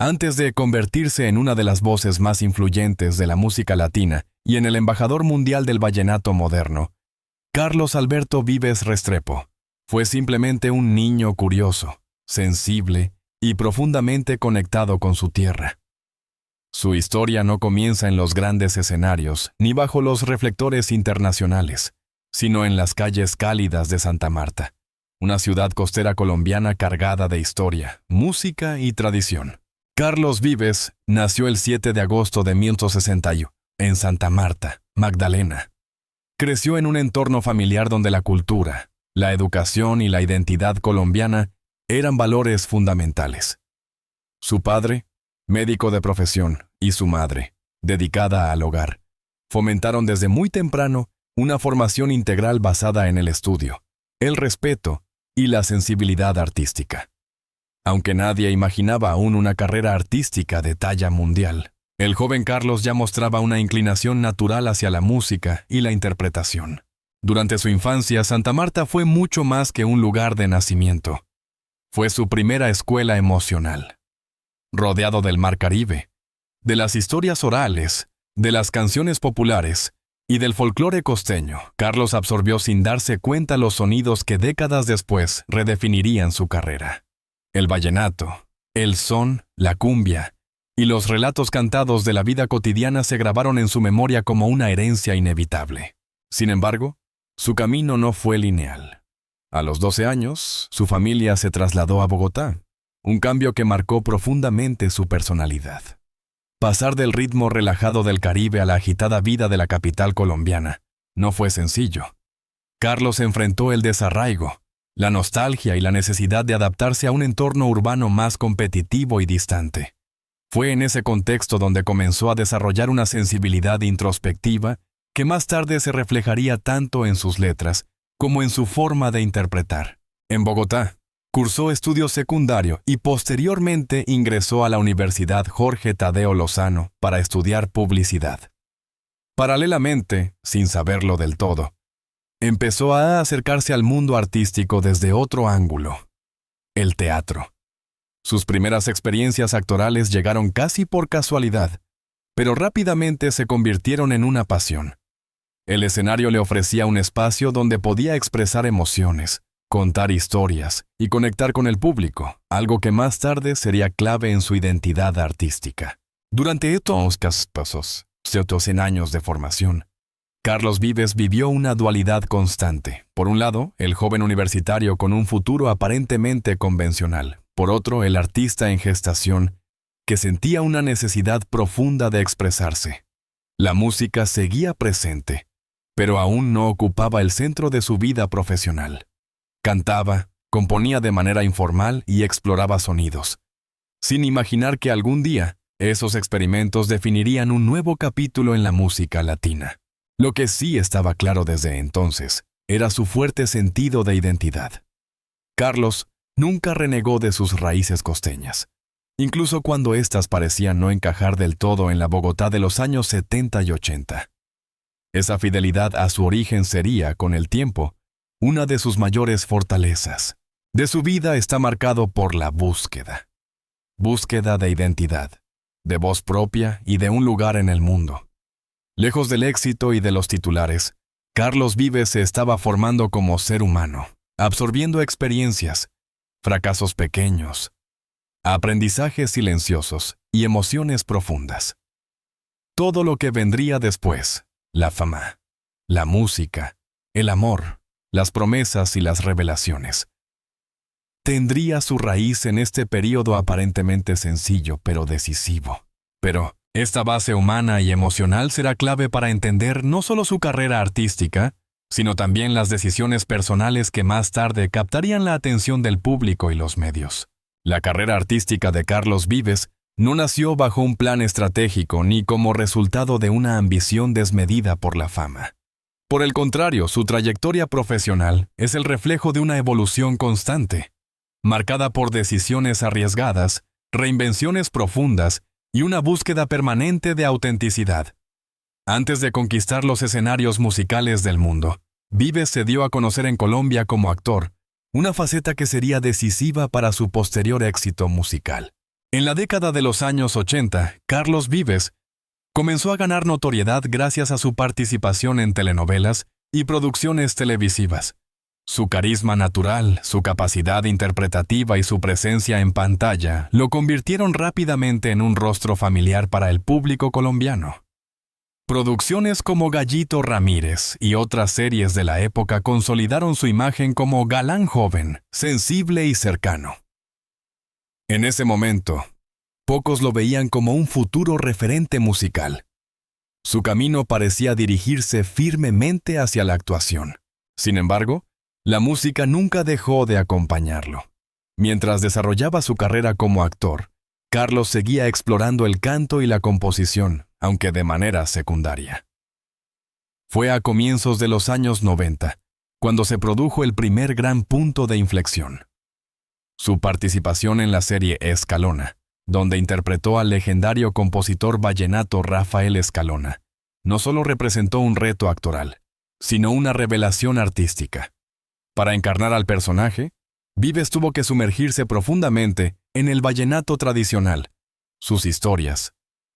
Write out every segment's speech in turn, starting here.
Antes de convertirse en una de las voces más influyentes de la música latina y en el embajador mundial del vallenato moderno, Carlos Alberto Vives Restrepo fue simplemente un niño curioso, sensible y profundamente conectado con su tierra. Su historia no comienza en los grandes escenarios ni bajo los reflectores internacionales, sino en las calles cálidas de Santa Marta, una ciudad costera colombiana cargada de historia, música y tradición. Carlos Vives nació el 7 de agosto de 1961, en Santa Marta, Magdalena. Creció en un entorno familiar donde la cultura, la educación y la identidad colombiana eran valores fundamentales. Su padre, médico de profesión, y su madre, dedicada al hogar, fomentaron desde muy temprano una formación integral basada en el estudio, el respeto y la sensibilidad artística. Aunque nadie imaginaba aún una carrera artística de talla mundial, el joven Carlos ya mostraba una inclinación natural hacia la música y la interpretación. Durante su infancia, Santa Marta fue mucho más que un lugar de nacimiento. Fue su primera escuela emocional. Rodeado del mar Caribe, de las historias orales, de las canciones populares y del folclore costeño, Carlos absorbió sin darse cuenta los sonidos que décadas después redefinirían su carrera. El vallenato, el son, la cumbia y los relatos cantados de la vida cotidiana se grabaron en su memoria como una herencia inevitable. Sin embargo, su camino no fue lineal. A los 12 años, su familia se trasladó a Bogotá, un cambio que marcó profundamente su personalidad. Pasar del ritmo relajado del Caribe a la agitada vida de la capital colombiana no fue sencillo. Carlos enfrentó el desarraigo, la nostalgia y la necesidad de adaptarse a un entorno urbano más competitivo y distante. Fue en ese contexto donde comenzó a desarrollar una sensibilidad introspectiva que más tarde se reflejaría tanto en sus letras como en su forma de interpretar. En Bogotá, cursó estudios secundarios y posteriormente ingresó a la Universidad Jorge Tadeo Lozano para estudiar publicidad. Paralelamente, sin saberlo del todo, empezó a acercarse al mundo artístico desde otro ángulo: el teatro. Sus primeras experiencias actorales llegaron casi por casualidad, pero rápidamente se convirtieron en una pasión. El escenario le ofrecía un espacio donde podía expresar emociones, contar historias y conectar con el público, algo que más tarde sería clave en su identidad artística. Durante estos pasos, 100 años de formación, Carlos Vives vivió una dualidad constante. Por un lado, el joven universitario con un futuro aparentemente convencional. Por otro, el artista en gestación, que sentía una necesidad profunda de expresarse. La música seguía presente, pero aún no ocupaba el centro de su vida profesional. Cantaba, componía de manera informal y exploraba sonidos, sin imaginar que algún día esos experimentos definirían un nuevo capítulo en la música latina. Lo que sí estaba claro desde entonces era su fuerte sentido de identidad. Carlos nunca renegó de sus raíces costeñas, incluso cuando éstas parecían no encajar del todo en la Bogotá de los años 70 y 80. Esa fidelidad a su origen sería, con el tiempo, una de sus mayores fortalezas. De su vida está marcado por la búsqueda. Búsqueda de identidad, de voz propia y de un lugar en el mundo. Lejos del éxito y de los titulares, Carlos Vives se estaba formando como ser humano, absorbiendo experiencias, fracasos pequeños, aprendizajes silenciosos y emociones profundas. Todo lo que vendría después, la fama, la música, el amor, las promesas y las revelaciones, tendría su raíz en este periodo aparentemente sencillo pero decisivo. Pero esta base humana y emocional será clave para entender no solo su carrera artística, sino también las decisiones personales que más tarde captarían la atención del público y los medios. La carrera artística de Carlos Vives no nació bajo un plan estratégico ni como resultado de una ambición desmedida por la fama. Por el contrario, su trayectoria profesional es el reflejo de una evolución constante, marcada por decisiones arriesgadas, reinvenciones profundas y una búsqueda permanente de autenticidad. Antes de conquistar los escenarios musicales del mundo, Vives se dio a conocer en Colombia como actor, una faceta que sería decisiva para su posterior éxito musical. En la década de los años 80, Carlos Vives comenzó a ganar notoriedad gracias a su participación en telenovelas y producciones televisivas. Su carisma natural, su capacidad interpretativa y su presencia en pantalla lo convirtieron rápidamente en un rostro familiar para el público colombiano. Producciones como Gallito Ramírez y otras series de la época consolidaron su imagen como galán joven, sensible y cercano. En ese momento, pocos lo veían como un futuro referente musical. Su camino parecía dirigirse firmemente hacia la actuación. Sin embargo, la música nunca dejó de acompañarlo. Mientras desarrollaba su carrera como actor, Carlos seguía explorando el canto y la composición, aunque de manera secundaria. Fue a comienzos de los años 90, cuando se produjo el primer gran punto de inflexión. Su participación en la serie Escalona, donde interpretó al legendario compositor vallenato Rafael Escalona, no solo representó un reto actoral, sino una revelación artística. Para encarnar al personaje, Vives tuvo que sumergirse profundamente en el vallenato tradicional, sus historias,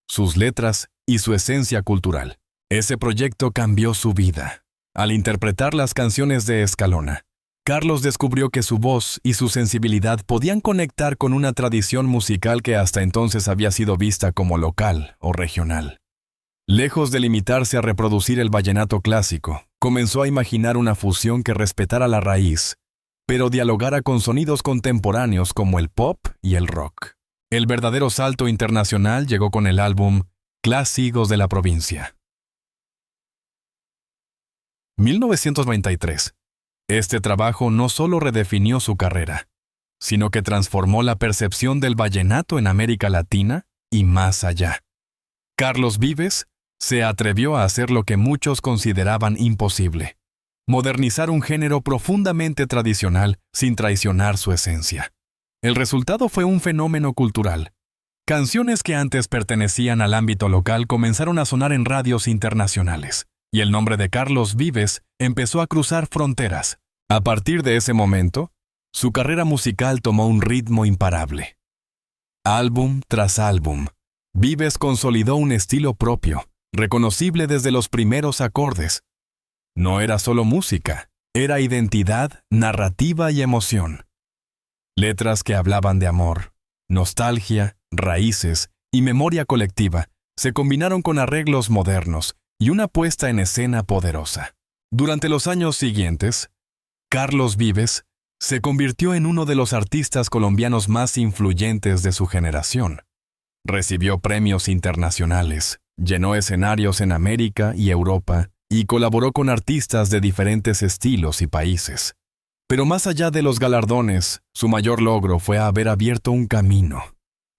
sus letras y su esencia cultural. Ese proyecto cambió su vida. Al interpretar las canciones de Escalona, Carlos descubrió que su voz y su sensibilidad podían conectar con una tradición musical que hasta entonces había sido vista como local o regional. Lejos de limitarse a reproducir el vallenato clásico, comenzó a imaginar una fusión que respetara la raíz, pero dialogara con sonidos contemporáneos como el pop y el rock. El verdadero salto internacional llegó con el álbum Clásicos de la Provincia. 1993. Este trabajo no solo redefinió su carrera, sino que transformó la percepción del vallenato en América Latina y más allá. Carlos Vives se atrevió a hacer lo que muchos consideraban imposible: modernizar un género profundamente tradicional sin traicionar su esencia. El resultado fue un fenómeno cultural. Canciones que antes pertenecían al ámbito local comenzaron a sonar en radios internacionales, y el nombre de Carlos Vives empezó a cruzar fronteras. A partir de ese momento, su carrera musical tomó un ritmo imparable. Álbum tras álbum, Vives consolidó un estilo propio, reconocible desde los primeros acordes. No era solo música, era identidad, narrativa y emoción. Letras que hablaban de amor, nostalgia, raíces y memoria colectiva se combinaron con arreglos modernos y una puesta en escena poderosa. Durante los años siguientes, Carlos Vives se convirtió en uno de los artistas colombianos más influyentes de su generación. Recibió premios internacionales, llenó escenarios en América y Europa y colaboró con artistas de diferentes estilos y países. Pero más allá de los galardones, su mayor logro fue haber abierto un camino.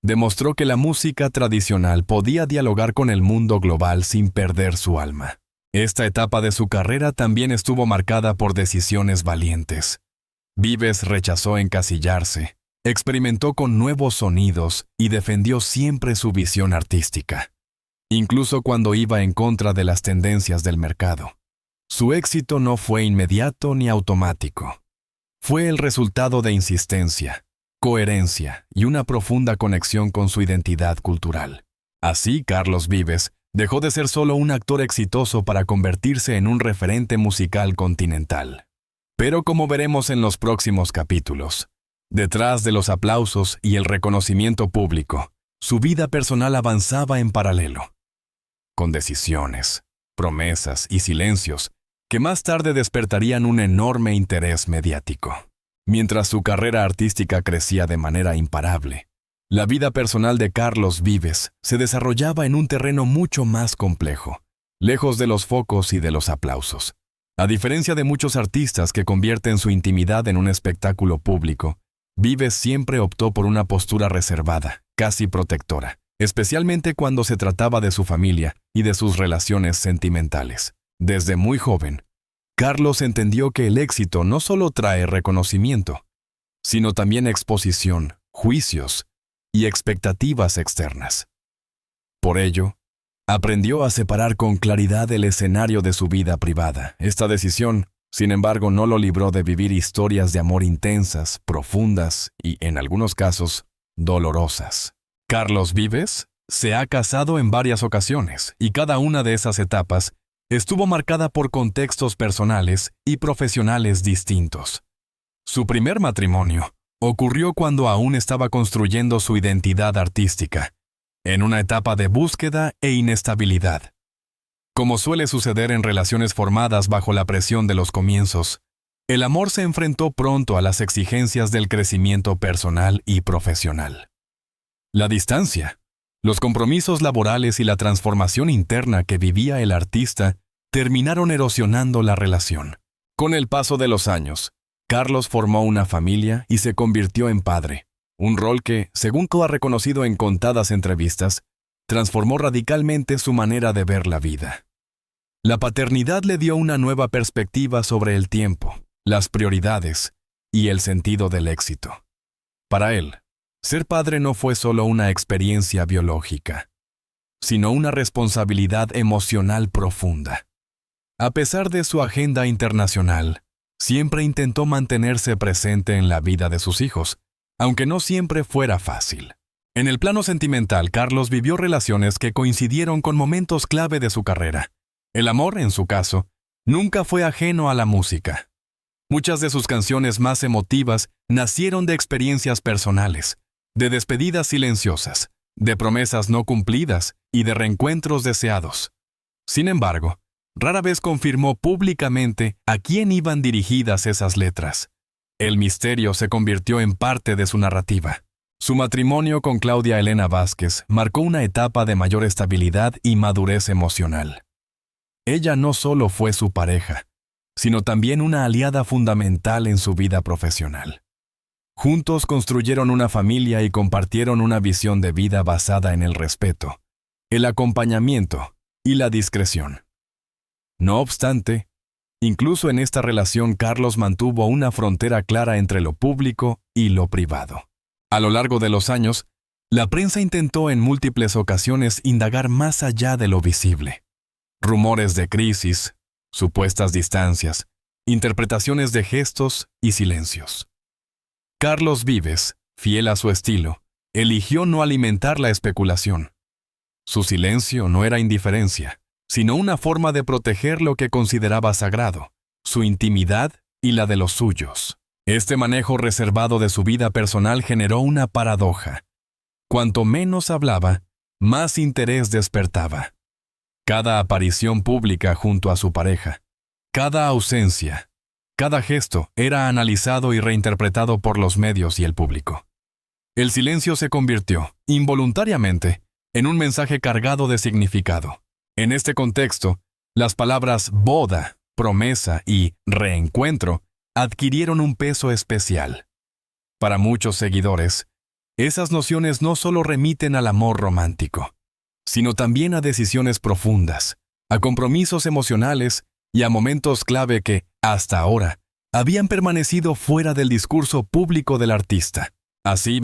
Demostró que la música tradicional podía dialogar con el mundo global sin perder su alma. Esta etapa de su carrera también estuvo marcada por decisiones valientes. Vives rechazó encasillarse, experimentó con nuevos sonidos y defendió siempre su visión artística, incluso cuando iba en contra de las tendencias del mercado. Su éxito no fue inmediato ni automático. Fue el resultado de insistencia, coherencia y una profunda conexión con su identidad cultural. Así, Carlos Vives dejó de ser solo un actor exitoso para convertirse en un referente musical continental. Pero como veremos en los próximos capítulos, detrás de los aplausos y el reconocimiento público, su vida personal avanzaba en paralelo, con decisiones, promesas y silencios que más tarde despertarían un enorme interés mediático. Mientras su carrera artística crecía de manera imparable, la vida personal de Carlos Vives se desarrollaba en un terreno mucho más complejo, lejos de los focos y de los aplausos. A diferencia de muchos artistas que convierten su intimidad en un espectáculo público, Vives siempre optó por una postura reservada, casi protectora, especialmente cuando se trataba de su familia y de sus relaciones sentimentales. Desde muy joven, Carlos entendió que el éxito no solo trae reconocimiento, sino también exposición, juicios y expectativas externas. Por ello, aprendió a separar con claridad el escenario de su vida privada. Esta decisión, sin embargo, no lo libró de vivir historias de amor intensas, profundas y, en algunos casos, dolorosas. Carlos Vives se ha casado en varias ocasiones y cada una de esas etapas estuvo marcada por contextos personales y profesionales distintos. Su primer matrimonio ocurrió cuando aún estaba construyendo su identidad artística, en una etapa de búsqueda e inestabilidad. Como suele suceder en relaciones formadas bajo la presión de los comienzos, el amor se enfrentó pronto a las exigencias del crecimiento personal y profesional. La distancia, los compromisos laborales y la transformación interna que vivía el artista terminaron erosionando la relación. Con el paso de los años, Carlos formó una familia y se convirtió en padre, un rol que, según ha reconocido en contadas entrevistas, transformó radicalmente su manera de ver la vida. La paternidad le dio una nueva perspectiva sobre el tiempo, las prioridades y el sentido del éxito. Para él, ser padre no fue solo una experiencia biológica, sino una responsabilidad emocional profunda. A pesar de su agenda internacional, siempre intentó mantenerse presente en la vida de sus hijos, aunque no siempre fuera fácil. En el plano sentimental, Carlos vivió relaciones que coincidieron con momentos clave de su carrera. El amor, en su caso, nunca fue ajeno a la música. Muchas de sus canciones más emotivas nacieron de experiencias personales, de despedidas silenciosas, de promesas no cumplidas y de reencuentros deseados. Sin embargo, rara vez confirmó públicamente a quién iban dirigidas esas letras. El misterio se convirtió en parte de su narrativa. Su matrimonio con Claudia Elena Vázquez marcó una etapa de mayor estabilidad y madurez emocional. Ella no solo fue su pareja, sino también una aliada fundamental en su vida profesional. Juntos construyeron una familia y compartieron una visión de vida basada en el respeto, el acompañamiento y la discreción. No obstante, incluso en esta relación Carlos mantuvo una frontera clara entre lo público y lo privado. A lo largo de los años, la prensa intentó en múltiples ocasiones indagar más allá de lo visible. Rumores de crisis, supuestas distancias, interpretaciones de gestos y silencios. Carlos Vives, fiel a su estilo, eligió no alimentar la especulación. Su silencio no era indiferencia, sino una forma de proteger lo que consideraba sagrado, su intimidad y la de los suyos. Este manejo reservado de su vida personal generó una paradoja. Cuanto menos hablaba, más interés despertaba. Cada aparición pública junto a su pareja, cada ausencia, cada gesto era analizado y reinterpretado por los medios y el público. El silencio se convirtió, involuntariamente, en un mensaje cargado de significado. En este contexto, las palabras boda, promesa y reencuentro adquirieron un peso especial. Para muchos seguidores, esas nociones no solo remiten al amor romántico, sino también a decisiones profundas, a compromisos emocionales y a momentos clave que, hasta ahora, habían permanecido fuera del discurso público del artista. Así,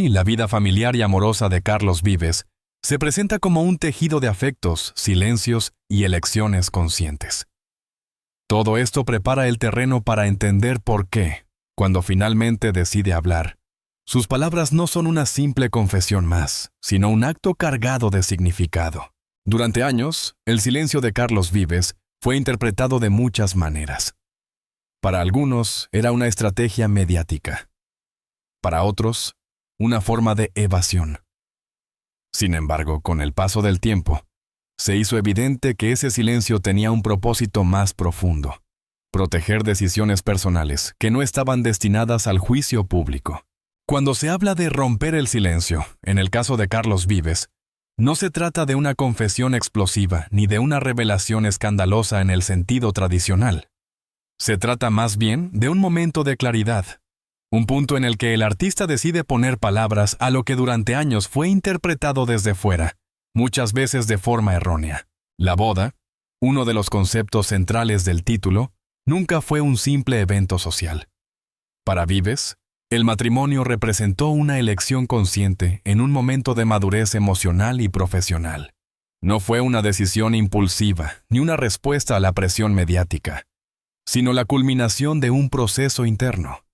la vida familiar y amorosa de Carlos Vives se presenta como un tejido de afectos, silencios y elecciones conscientes. Todo esto prepara el terreno para entender por qué, cuando finalmente decide hablar, sus palabras no son una simple confesión más, sino un acto cargado de significado. Durante años, el silencio de Carlos Vives fue interpretado de muchas maneras. Para algunos, era una estrategia mediática. Para otros, una forma de evasión. Sin embargo, con el paso del tiempo, se hizo evidente que ese silencio tenía un propósito más profundo: proteger decisiones personales que no estaban destinadas al juicio público. Cuando se habla de romper el silencio, en el caso de Carlos Vives, no se trata de una confesión explosiva ni de una revelación escandalosa en el sentido tradicional. Se trata más bien de un momento de claridad, un punto en el que el artista decide poner palabras a lo que durante años fue interpretado desde fuera, muchas veces de forma errónea. La boda, uno de los conceptos centrales del título, nunca fue un simple evento social. Para Vives, el matrimonio representó una elección consciente en un momento de madurez emocional y profesional. No fue una decisión impulsiva ni una respuesta a la presión mediática, sino la culminación de un proceso interno.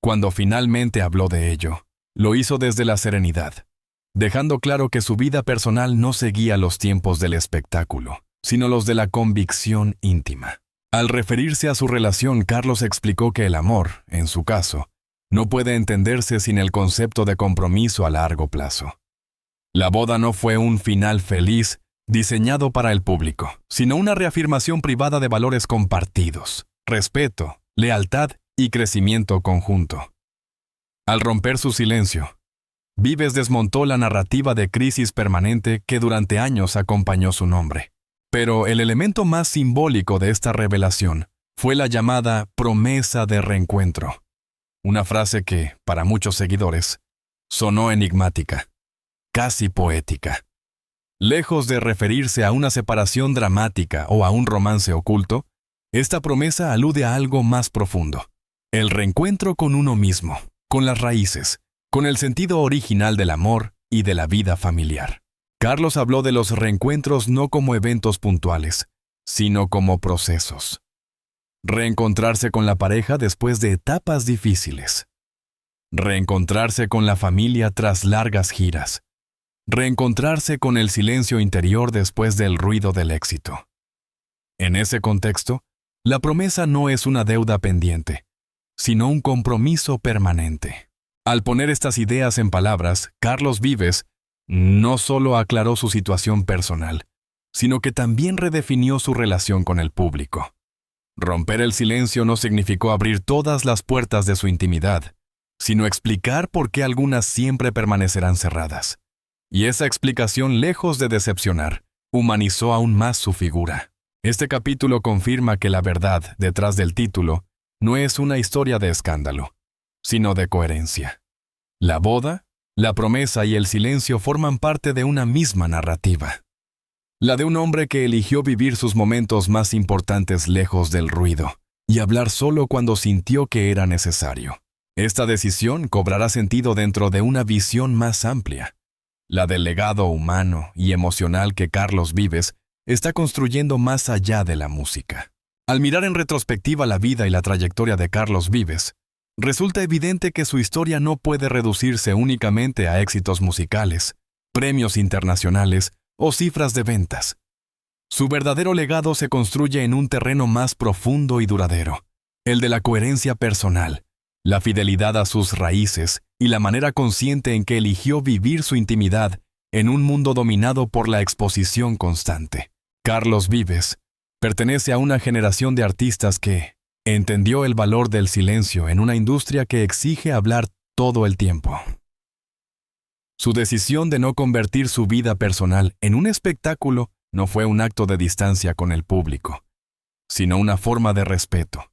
Cuando finalmente habló de ello, lo hizo desde la serenidad, dejando claro que su vida personal no seguía los tiempos del espectáculo, sino los de la convicción íntima. Al referirse a su relación, Carlos explicó que el amor, en su caso, no puede entenderse sin el concepto de compromiso a largo plazo. La boda no fue un final feliz diseñado para el público, sino una reafirmación privada de valores compartidos, respeto, lealtad y crecimiento conjunto. Al romper su silencio, Vives desmontó la narrativa de crisis permanente que durante años acompañó su nombre. Pero el elemento más simbólico de esta revelación fue la llamada promesa de reencuentro, una frase que, para muchos seguidores, sonó enigmática, casi poética. Lejos de referirse a una separación dramática o a un romance oculto, esta promesa alude a algo más profundo: el reencuentro con uno mismo, con las raíces, con el sentido original del amor y de la vida familiar. Carlos habló de los reencuentros no como eventos puntuales, sino como procesos. Reencontrarse con la pareja después de etapas difíciles. Reencontrarse con la familia tras largas giras. Reencontrarse con el silencio interior después del ruido del éxito. En ese contexto, la promesa no es una deuda pendiente, sino un compromiso permanente. Al poner estas ideas en palabras, Carlos Vives no solo aclaró su situación personal, sino que también redefinió su relación con el público. Romper el silencio no significó abrir todas las puertas de su intimidad, sino explicar por qué algunas siempre permanecerán cerradas. Y esa explicación, lejos de decepcionar, humanizó aún más su figura. Este capítulo confirma que la verdad detrás del título no es una historia de escándalo, sino de coherencia. La boda, la promesa y el silencio forman parte de una misma narrativa. La de un hombre que eligió vivir sus momentos más importantes lejos del ruido y hablar solo cuando sintió que era necesario. Esta decisión cobrará sentido dentro de una visión más amplia, la del legado humano y emocional que Carlos Vives está construyendo más allá de la música. Al mirar en retrospectiva la vida y la trayectoria de Carlos Vives, resulta evidente que su historia no puede reducirse únicamente a éxitos musicales, premios internacionales o cifras de ventas. Su verdadero legado se construye en un terreno más profundo y duradero, el de la coherencia personal, la fidelidad a sus raíces y la manera consciente en que eligió vivir su intimidad en un mundo dominado por la exposición constante. Carlos Vives pertenece a una generación de artistas que entendió el valor del silencio en una industria que exige hablar todo el tiempo. Su decisión de no convertir su vida personal en un espectáculo no fue un acto de distancia con el público, sino una forma de respeto.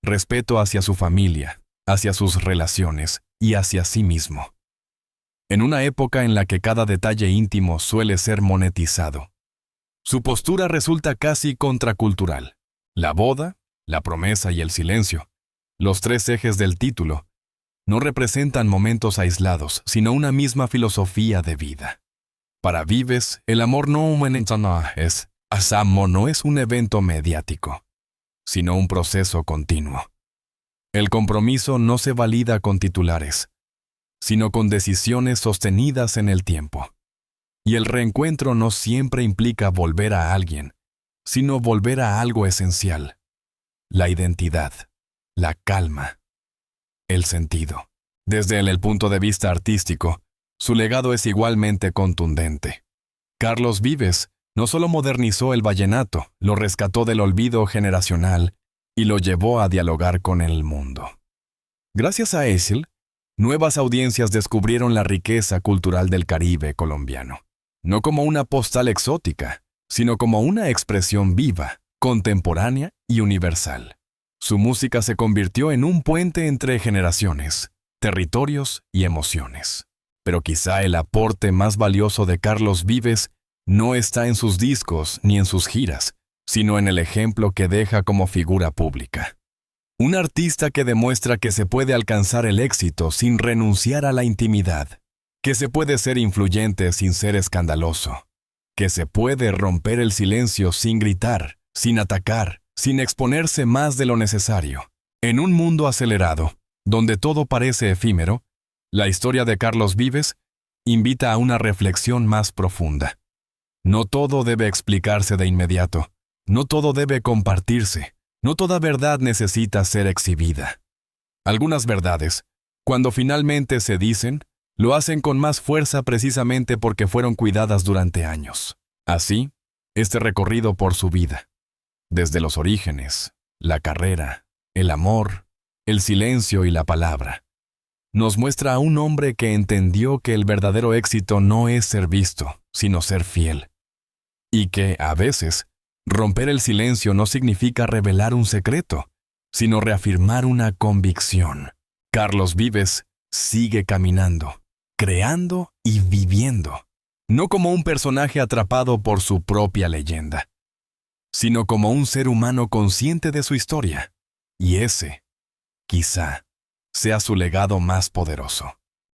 Respeto hacia su familia, hacia sus relaciones y hacia sí mismo. En una época en la que cada detalle íntimo suele ser monetizado, su postura resulta casi contracultural. La boda, la promesa y el silencio, los tres ejes del título, no representan momentos aislados, sino una misma filosofía de vida. Para Vives, el amor no es un evento mediático, sino un proceso continuo. El compromiso no se valida con titulares, sino con decisiones sostenidas en el tiempo. Y el reencuentro no siempre implica volver a alguien, sino volver a algo esencial: la identidad, la calma, el sentido. Desde el punto de vista artístico, su legado es igualmente contundente. Carlos Vives no solo modernizó el vallenato, lo rescató del olvido generacional y lo llevó a dialogar con el mundo. Gracias a él, nuevas audiencias descubrieron la riqueza cultural del Caribe colombiano, no como una postal exótica, sino como una expresión viva, contemporánea y universal. Su música se convirtió en un puente entre generaciones, territorios y emociones. Pero quizá el aporte más valioso de Carlos Vives no está en sus discos ni en sus giras, sino en el ejemplo que deja como figura pública. Un artista que demuestra que se puede alcanzar el éxito sin renunciar a la intimidad, que se puede ser influyente sin ser escandaloso, que se puede romper el silencio sin gritar, sin atacar, sin exponerse más de lo necesario. En un mundo acelerado, donde todo parece efímero, la historia de Carlos Vives invita a una reflexión más profunda. No todo debe explicarse de inmediato, no todo debe compartirse, no toda verdad necesita ser exhibida. Algunas verdades, cuando finalmente se dicen, lo hacen con más fuerza precisamente porque fueron cuidadas durante años. Así, este recorrido por su vida, desde los orígenes, la carrera, el amor, el silencio y la palabra, nos muestra a un hombre que entendió que el verdadero éxito no es ser visto, sino ser fiel. Y que, a veces, romper el silencio no significa revelar un secreto, sino reafirmar una convicción. Carlos Vives sigue caminando, creando y viviendo, no como un personaje atrapado por su propia leyenda, sino como un ser humano consciente de su historia. Y ese, quizá, sea su legado más poderoso.